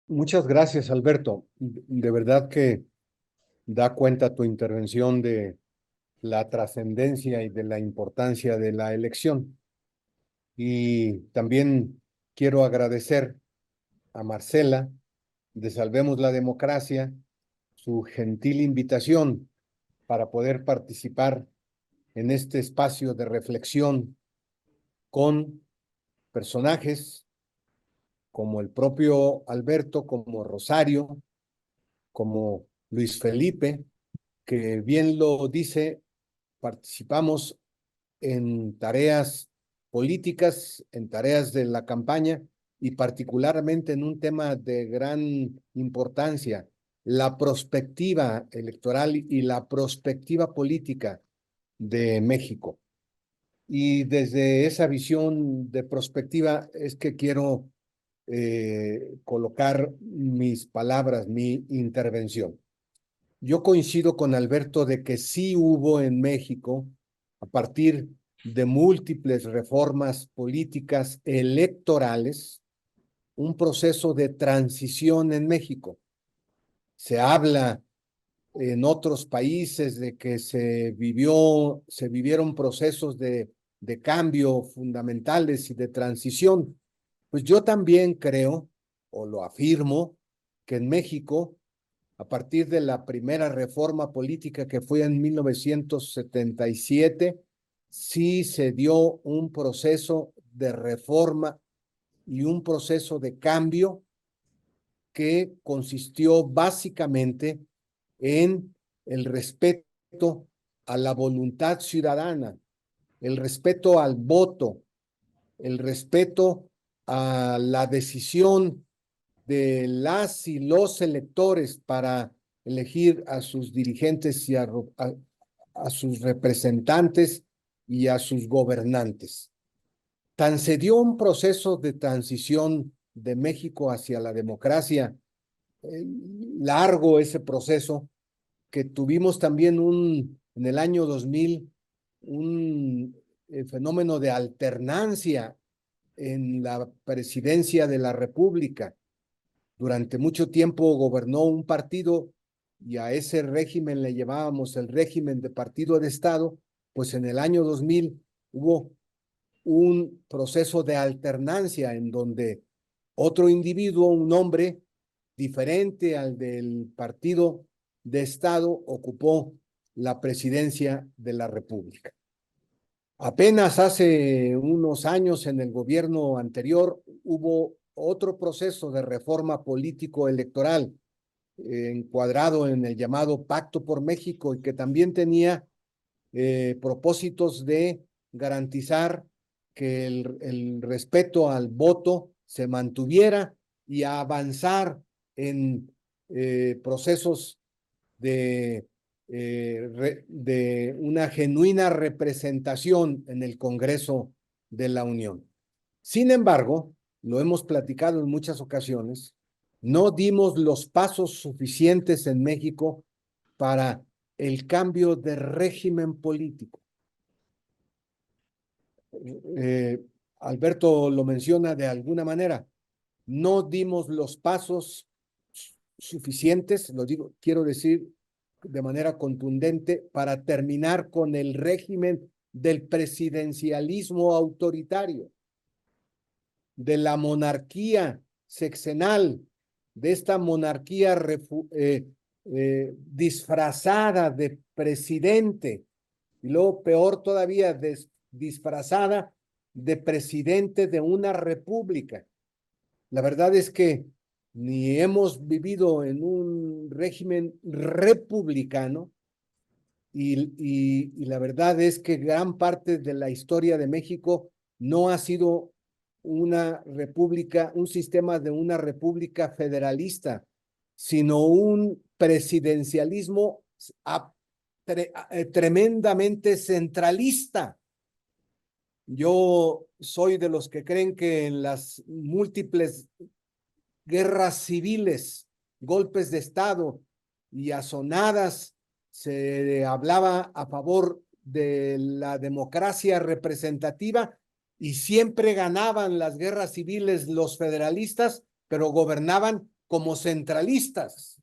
Muchas gracias, Alberto. De verdad que da cuenta tu intervención de la trascendencia y de la importancia de la elección. Y también quiero agradecer a Marcela de Salvemos la Democracia su gentil invitación para poder participar en este espacio de reflexión con personajes como el propio Alberto, como Rosario, como Luis Felipe, que bien lo dice, participamos en tareas políticas, en tareas de la campaña y particularmente en un tema de gran importancia, la prospectiva electoral y la prospectiva política de México. Y desde esa visión de prospectiva es que quiero colocar mis palabras, mi intervención. Yo coincido con Alberto de que sí hubo en México, a partir de múltiples reformas políticas electorales, un proceso de transición en México. Se habla en otros países de que se vivieron procesos de cambio fundamentales y de transición. Pues yo también creo, o lo afirmo, que en México a partir de la primera reforma política que fue en 1977, sí se dio un proceso de reforma y un proceso de cambio que consistió básicamente en el respeto a la voluntad ciudadana, el respeto al voto, el respeto a la decisión de las y los electores para elegir a sus dirigentes y a sus representantes y a sus gobernantes. Tan se dio un proceso de transición de México hacia la democracia, eh, largo ese proceso, que tuvimos también en el año 2000 un fenómeno de alternancia en la presidencia de la República. Durante mucho tiempo gobernó un partido y a ese régimen le llamábamos el régimen de partido de Estado, pues en el año 2000 hubo un proceso de alternancia en donde otro individuo, un hombre diferente al del partido de Estado, ocupó la presidencia de la República. Apenas hace unos años en el gobierno anterior hubo otro proceso de reforma político-electoral encuadrado en el llamado Pacto por México y que también tenía propósitos de garantizar que el respeto al voto se mantuviera y a avanzar en procesos de una genuina representación en el Congreso de la Unión. Sin embargo, lo hemos platicado en muchas ocasiones, no dimos los pasos suficientes en México para el cambio de régimen político. Eh, Alberto lo menciona de alguna manera, no dimos los pasos suficientes, lo digo, quiero decir de manera contundente, para terminar con el régimen del presidencialismo autoritario, de la monarquía sexenal, de esta monarquía disfrazada de presidente, y luego peor todavía, disfrazada de presidente de una república. La verdad es que ni hemos vivido en un régimen republicano y la verdad es que gran parte de la historia de México no ha sido una república, un sistema de una república federalista, sino un presidencialismo tremendamente centralista. Yo soy de los que creen que en las múltiples guerras civiles, golpes de Estado y azonadas, se hablaba a favor de la democracia representativa y siempre ganaban las guerras civiles los federalistas, pero gobernaban como centralistas.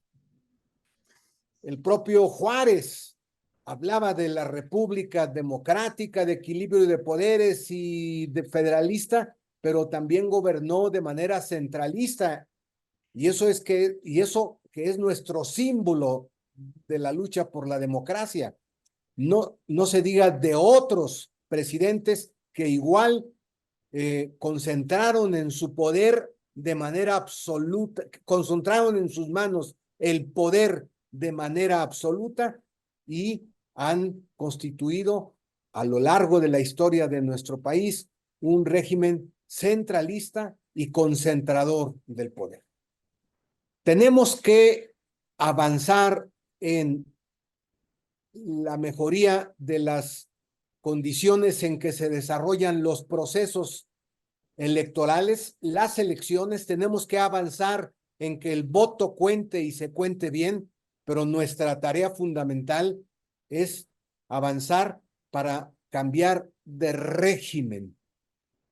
El propio Juárez hablaba de la república democrática, de equilibrio de poderes y de federalista, pero también gobernó de manera centralista. Y eso que es nuestro símbolo de la lucha por la democracia. No se diga de otros presidentes que igual concentraron en su poder de manera absoluta, concentraron en sus manos el poder de manera absoluta y han constituido a lo largo de la historia de nuestro país un régimen centralista y concentrador del poder. Tenemos que avanzar en la mejoría de las condiciones en que se desarrollan los procesos electorales, las elecciones. Tenemos que avanzar en que el voto cuente y se cuente bien, pero nuestra tarea fundamental es avanzar para cambiar de régimen.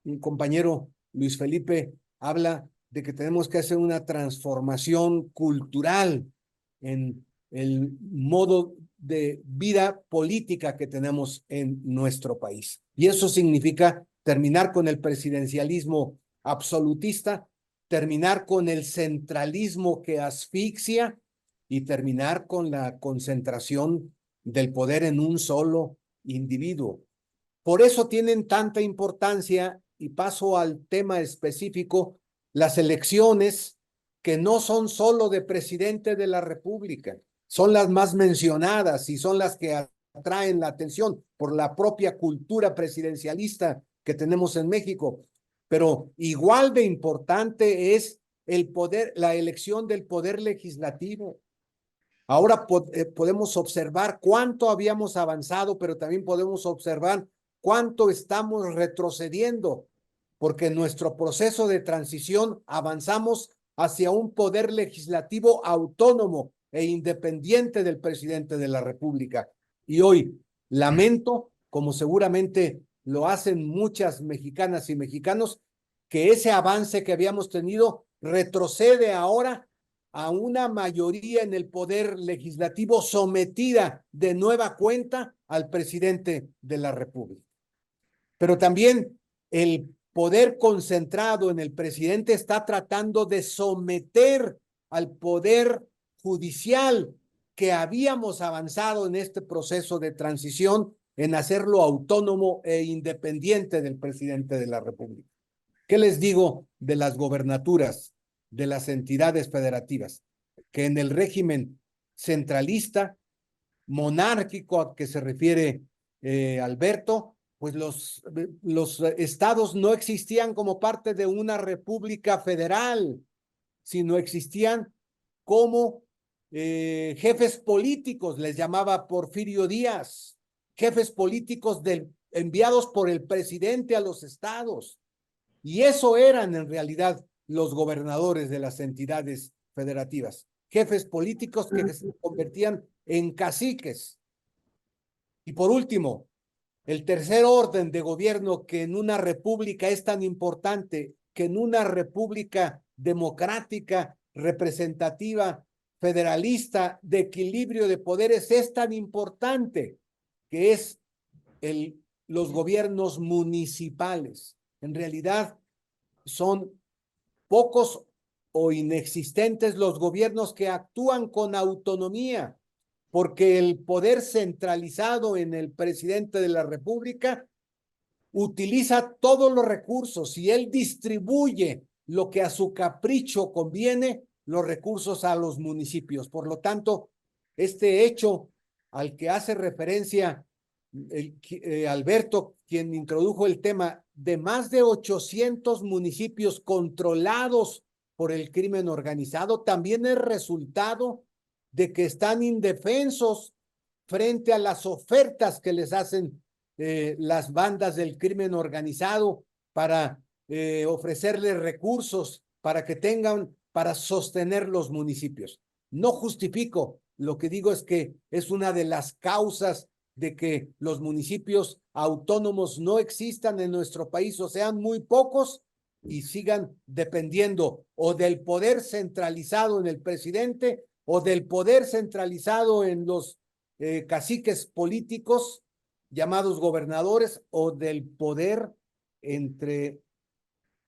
Mi compañero Luis Felipe habla de que tenemos que hacer una transformación cultural en el modo de vida política que tenemos en nuestro país. Y eso significa terminar con el presidencialismo absolutista, terminar con el centralismo que asfixia y terminar con la concentración del poder en un solo individuo. Por eso tienen tanta importancia, y paso al tema específico, las elecciones que no son solo de presidente de la República, son las más mencionadas y son las que atraen la atención por la propia cultura presidencialista que tenemos en México. Pero igual de importante es la elección del poder legislativo. Ahora podemos observar cuánto habíamos avanzado, pero también podemos observar cuánto estamos retrocediendo, porque en nuestro proceso de transición avanzamos hacia un poder legislativo autónomo e independiente del presidente de la República. Y hoy lamento, como seguramente lo hacen muchas mexicanas y mexicanos, que ese avance que habíamos tenido retrocede ahora a una mayoría en el poder legislativo sometida de nueva cuenta al presidente de la República. Pero también el poder concentrado en el presidente está tratando de someter al poder judicial que habíamos avanzado en este proceso de transición en hacerlo autónomo e independiente del presidente de la República. ¿Qué les digo de las gobernaturas, de las entidades federativas? Que en el régimen centralista, monárquico a que se refiere Alberto, pues los estados no existían como parte de una república federal, sino existían como jefes políticos, les llamaba Porfirio Díaz, jefes políticos enviados por el presidente a los estados. Y eso eran en realidad los gobernadores de las entidades federativas, jefes políticos que se convertían en caciques. Y por último, el tercer orden de gobierno que en una república es tan importante, que en una república democrática, representativa, federalista, de equilibrio de poderes es tan importante, que es los gobiernos municipales. En realidad son pocos o inexistentes los gobiernos que actúan con autonomía, porque el poder centralizado en el presidente de la República utiliza todos los recursos y él distribuye lo que a su capricho conviene, los recursos a los municipios. Por lo tanto, este hecho al que hace referencia Alberto, quien introdujo el tema de más de 800 municipios controlados por el crimen organizado, también es resultado de que están indefensos frente a las ofertas que les hacen las bandas del crimen organizado para ofrecerles recursos para que tengan para sostener los municipios. No justifico, lo que digo es que es una de las causas de que los municipios autónomos no existan en nuestro país o sean muy pocos, y sigan dependiendo o del poder centralizado en el presidente o del poder centralizado en los caciques políticos llamados gobernadores o del poder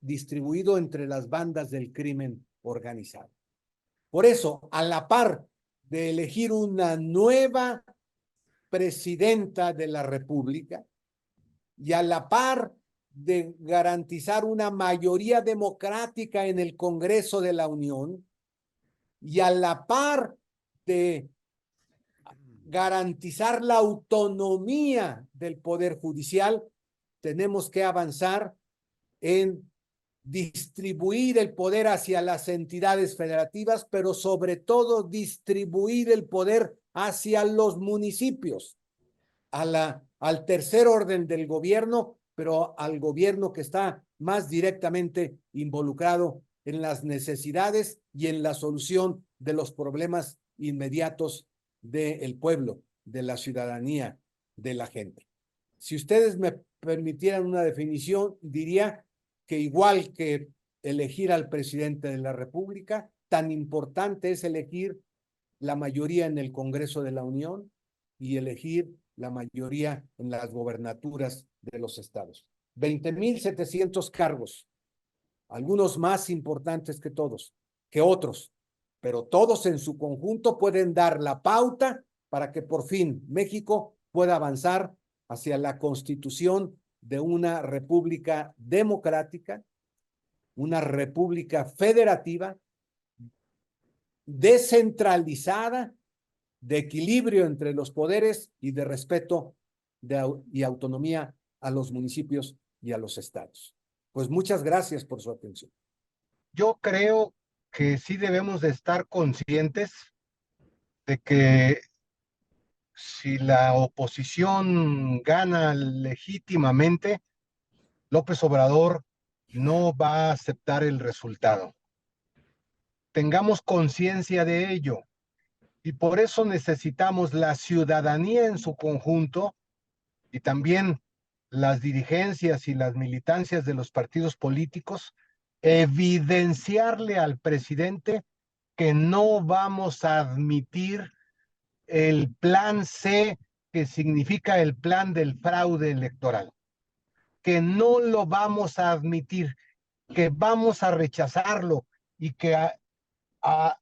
distribuido entre las bandas del crimen organizado. Por eso, a la par de elegir una nueva presidenta de la República y a la par de garantizar una mayoría democrática en el Congreso de la Unión y a la par de garantizar la autonomía del Poder Judicial, tenemos que avanzar en distribuir el poder hacia las entidades federativas, pero sobre todo distribuir el poder hacia los municipios, al tercer orden del gobierno, pero al gobierno que está más directamente involucrado en las necesidades y en la solución de los problemas inmediatos del pueblo, de la ciudadanía, de la gente. Si ustedes me permitieran una definición, diría que igual que elegir al presidente de la República, tan importante es elegir la mayoría en el Congreso de la Unión y elegir la mayoría en las gobernaturas de los estados. 20,700 cargos, algunos más importantes que otros, pero todos en su conjunto pueden dar la pauta para que por fin México pueda avanzar hacia la constitución de una república democrática, una república federativa, descentralizada, de equilibrio entre los poderes y de respeto y autonomía a los municipios y a los estados. Pues muchas gracias por su atención. Yo creo que sí debemos de estar conscientes de que si la oposición gana legítimamente, López Obrador no va a aceptar el resultado. Tengamos conciencia de ello y por eso necesitamos la ciudadanía en su conjunto y también las dirigencias y las militancias de los partidos políticos evidenciarle al presidente que no vamos a admitir el plan C, que significa el plan del fraude electoral, que no lo vamos a admitir, que vamos a rechazarlo y que a,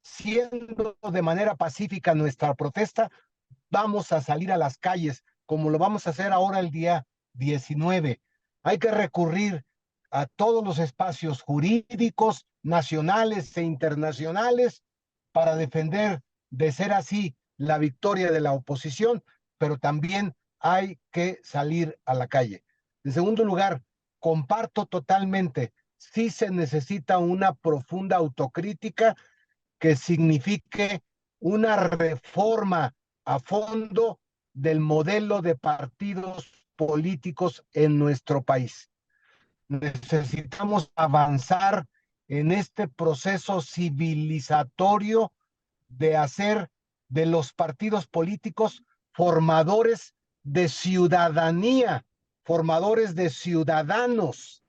siendo de manera pacífica nuestra protesta, vamos a salir a las calles, como lo vamos a hacer ahora el día 19. Hay que recurrir a todos los espacios jurídicos, nacionales e internacionales, para defender, de ser así, la victoria de la oposición, pero también hay que salir a la calle. En segundo lugar, comparto totalmente, sí se necesita una profunda autocrítica que signifique una reforma a fondo del modelo de partidos políticos en nuestro país. Necesitamos avanzar en este proceso civilizatorio de hacer de los partidos políticos formadores de ciudadanía, formadores de ciudadanos,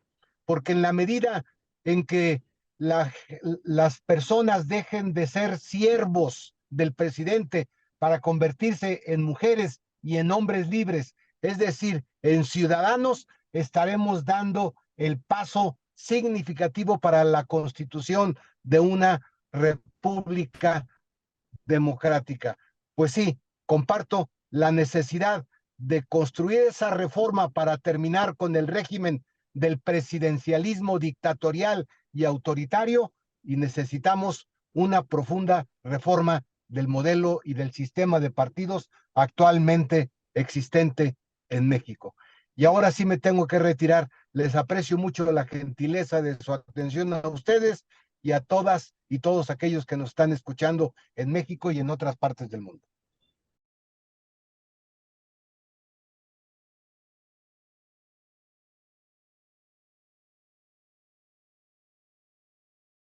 porque en la medida en que las personas dejen de ser siervos del presidente para convertirse en mujeres y en hombres libres, es decir, en ciudadanos, estaremos dando el paso significativo para la constitución de una república democrática. Pues sí, comparto la necesidad de construir esa reforma para terminar con el régimen del presidencialismo dictatorial y autoritario, y necesitamos una profunda reforma del modelo y del sistema de partidos actualmente existente en México. Y ahora sí me tengo que retirar. Les aprecio mucho la gentileza de su atención a ustedes y a todas y todos aquellos que nos están escuchando en México y en otras partes del mundo.